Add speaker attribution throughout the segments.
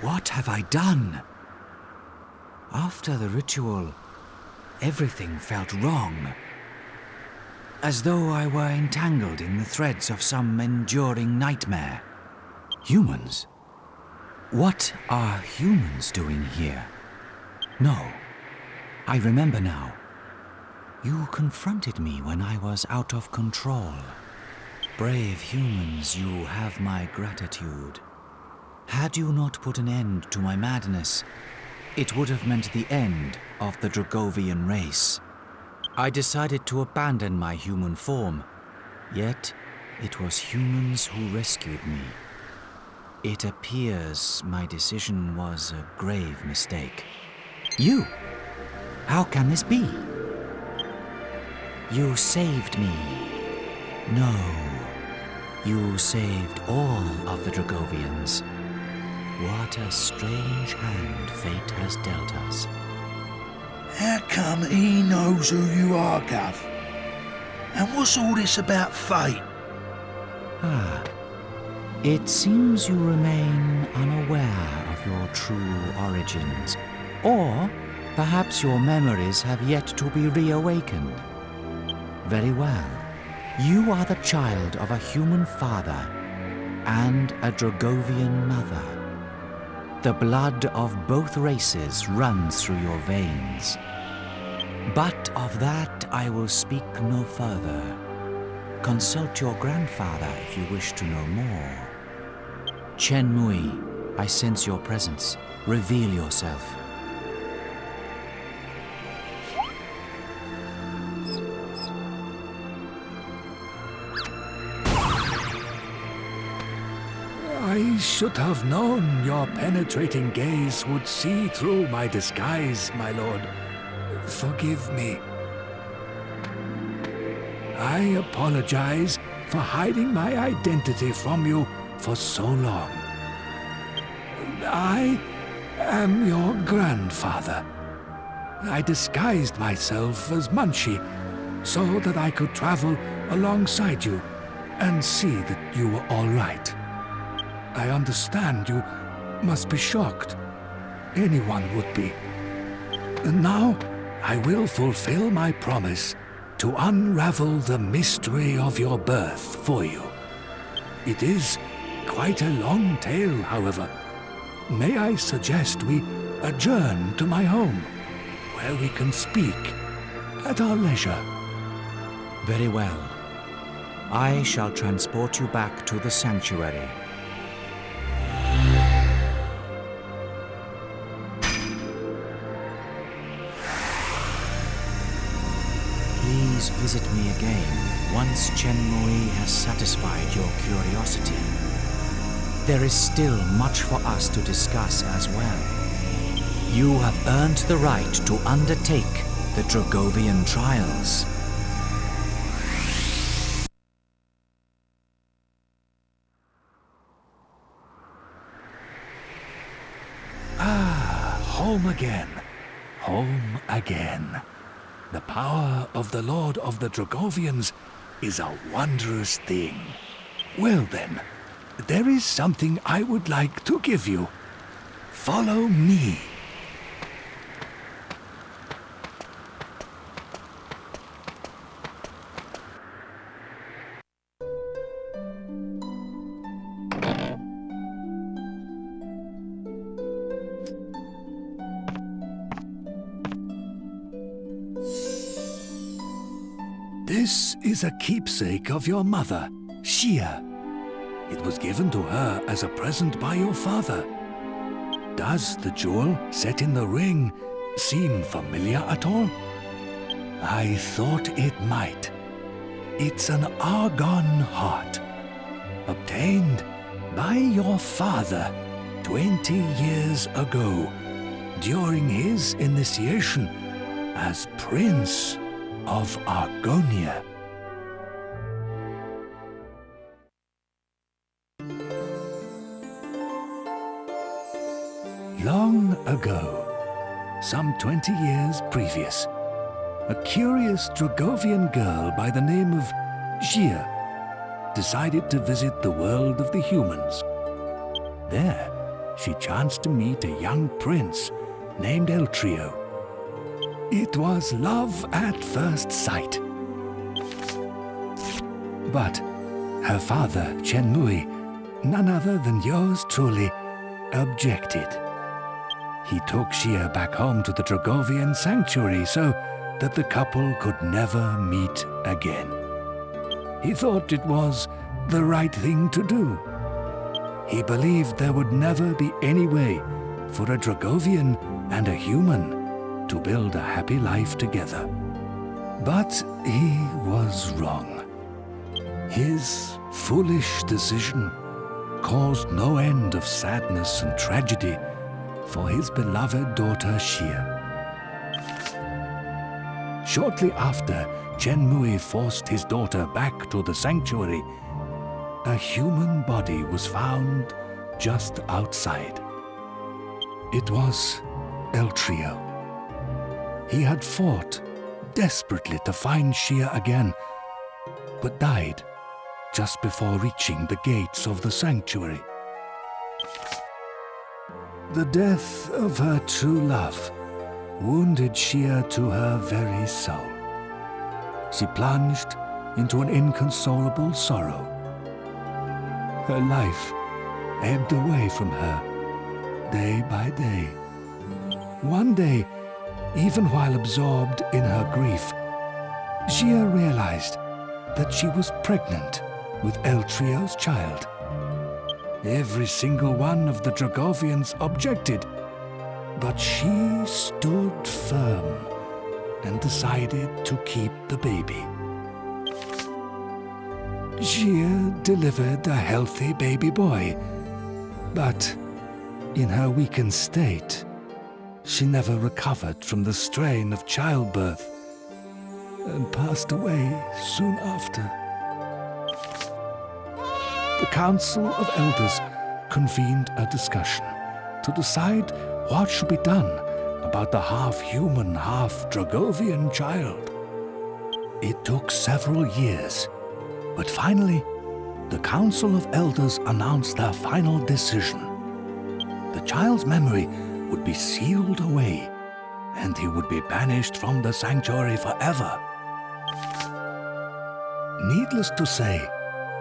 Speaker 1: What have I done? After the ritual, everything felt wrong. As though I were entangled in the threads of some enduring nightmare. Humans? What are humans doing here? No, I remember now. You confronted me when I was out of control. Brave humans, you have my gratitude. Had you not put an end to my madness, it would have meant the end of the Dragovian race. I decided to abandon my human form, yet it was humans who rescued me. It appears my decision was a grave mistake. You? How can this be? You saved me. No, you saved all of the Dragovians. What a strange hand fate has dealt us.
Speaker 2: How come he knows who you are, Gov? And what's all this about fate?
Speaker 1: It seems you remain unaware of your true origins. Or perhaps your memories have yet to be reawakened. Very well. You are the child of a human father and a Dragovian mother. The blood of both races runs through your veins. But of that I will speak no further. Consult your grandfather if you wish to know more. Chen Mui, I sense your presence. Reveal yourself.
Speaker 3: I should have known your penetrating gaze would see through my disguise, my lord. Forgive me. I apologize for hiding my identity from you for so long. I am your grandfather. I disguised myself as Munchie so that I could travel alongside you and see that you were all right. I understand you must be shocked. Anyone would be. And now I will fulfill my promise to unravel the mystery of your birth for you. It is quite a long tale, however. May I suggest we adjourn to my home, where we can speak at our leisure?
Speaker 1: Very well. I shall transport you back to the sanctuary. Please visit me again once Chen Mui has satisfied your curiosity. There is still much for us to discuss as well. You have earned the right to undertake the Dragovian trials.
Speaker 3: Home again. Home again. The power of the Lord of the Dragovians is a wondrous thing. Well then, there is something I would like to give you. Follow me. This is a keepsake of your mother, Xia. It was given to her as a present by your father. Does the jewel set in the ring seem familiar at all? I thought it might. It's an argon heart, obtained by your father 20 years ago during his initiation as Prince of Argonia. Long ago, some 20 years previous, a curious Dragovian girl by the name of Gia decided to visit the world of the humans. There, she chanced to meet a young prince named Eltrio. It was love at first sight. But her father, Chenmui, none other than yours truly, objected. He took Xia back home to the Dragovian sanctuary so that the couple could never meet again. He thought it was the right thing to do. He believed there would never be any way for a Dragovian and a human to build a happy life together. But he was wrong. His foolish decision caused no end of sadness and tragedy for his beloved daughter Xia. Shortly after Chenmui forced his daughter back to the sanctuary, a human body was found just outside. It was Eltrio. He had fought desperately to find Xia again, but died just before reaching the gates of the sanctuary. The death of her true love wounded Xia to her very soul. She plunged into an inconsolable sorrow. Her life ebbed away from her day by day. One day, even while absorbed in her grief, Xia realized that she was pregnant with Eltrio's child. Every single one of the Dragovians objected, but she stood firm and decided to keep the baby. Xia delivered a healthy baby boy, but in her weakened state, she never recovered from the strain of childbirth and passed away soon after. The Council of Elders convened a discussion to decide what should be done about the half-human, half-Dragovian child. It took several years, but finally, the Council of Elders announced their final decision. The child's memory would be sealed away, and he would be banished from the sanctuary forever. Needless to say,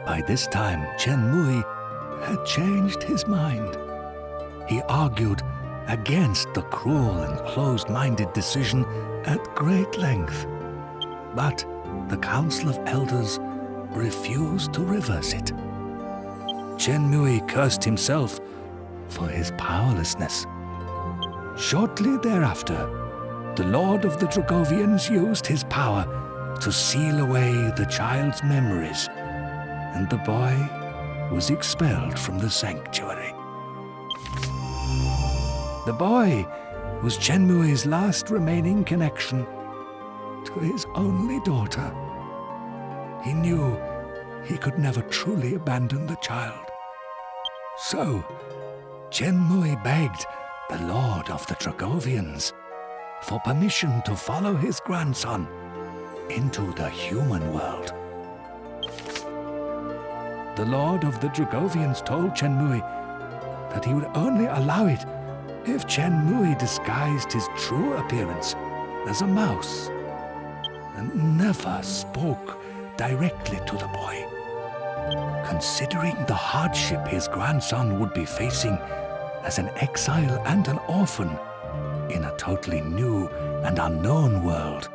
Speaker 3: by this time, Chenmui had changed his mind. He argued against the cruel and closed-minded decision at great length. But the Council of Elders refused to reverse it. Chenmui cursed himself for his powerlessness. Shortly thereafter, the Lord of the Dragovians used his power to seal away the child's memories, and the boy was expelled from the sanctuary. The boy was Chenmui's last remaining connection to his only daughter. He knew he could never truly abandon the child. So, Chenmui begged the Lord of the Dragovians for permission to follow his grandson into the human world. The Lord of the Dragovians told Chenmui that he would only allow it if Chenmui disguised his true appearance as a mouse and never spoke directly to the boy. Considering the hardship his grandson would be facing as an exile and an orphan in a totally new and unknown world,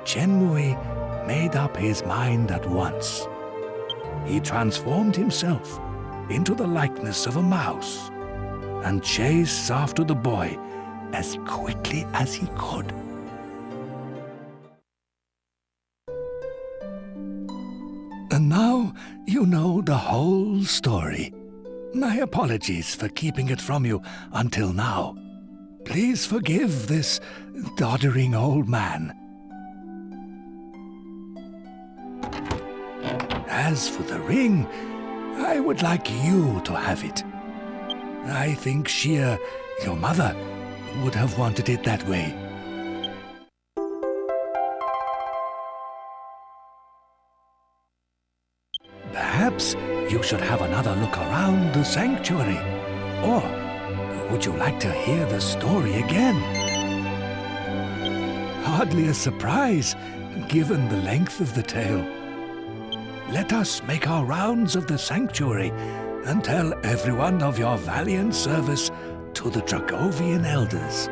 Speaker 3: Chenmui made up his mind at once. He transformed himself into the likeness of a mouse and chased after the boy as quickly as he could. you know the whole story. My apologies for keeping it from you until now. Please forgive this doddering old man. As for the ring, I would like you to have it. I think Shia, your mother, would have wanted it that way. Perhaps you should have another look around the sanctuary. Or would you like to hear the story again? Hardly a surprise, given the length of the tale. Let us make our rounds of the sanctuary and tell everyone of your valiant service to the Dragovian elders.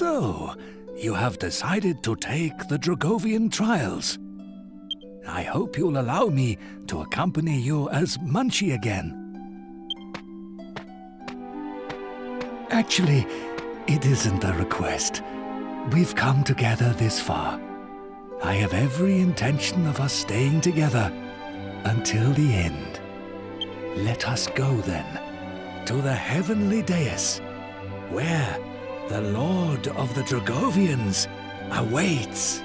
Speaker 3: So, you have decided to take the Dragovian trials. I hope you'll allow me to accompany you as Munchie again. Actually, it isn't a request. We've come together this far. I have every intention of us staying together until the end. Let us go then to the heavenly dais, where the Lord of the Dragovians awaits.